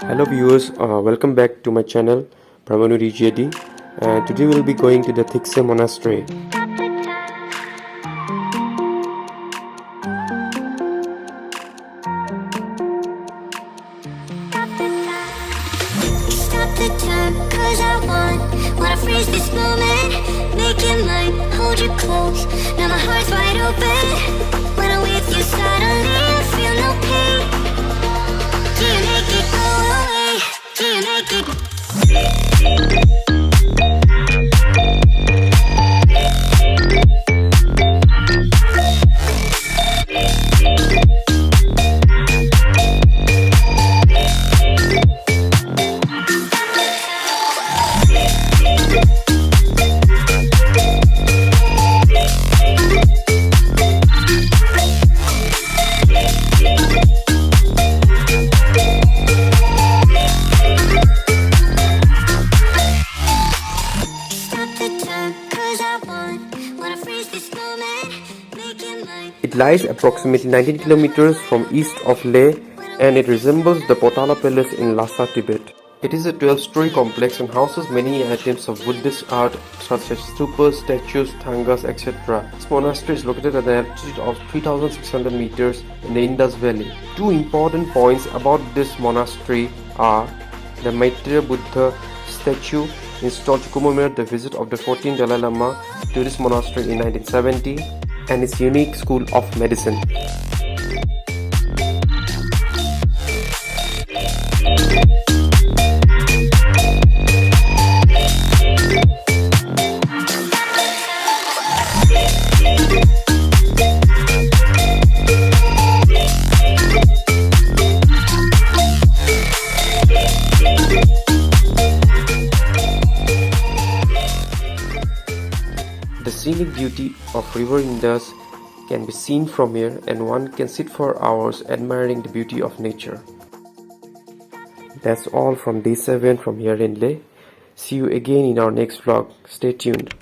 Hello viewers, welcome back to my channel Brahmanuri JD, and today we'll be going to the Thikse Monastery. Stop the time, cause I wanna freeze this moment. Make it mine, hold you close. Now my heart's wide open. When I'm with you suddenly I feel no pain. Do you make it go away? Do you make it? It lies approximately 19 kilometers from east of Leh, and it resembles the Potala Palace in Lhasa Tibet. It is a 12-story complex and houses many items of Buddhist art such as stupas, statues, thangas, etc. This monastery is located at an altitude of 3,600 meters in the Indus Valley. Two important points about this monastery are the Maitreya Buddha statue installed to commemorate the visit of the 14th Dalai Lama to this monastery in 1970, and its unique school of medicine. The scenic beauty of river Indus can be seen from here, and one can sit for hours admiring the beauty of nature. That's all from day 7 from here in Leh. See you again in our next vlog. Stay tuned.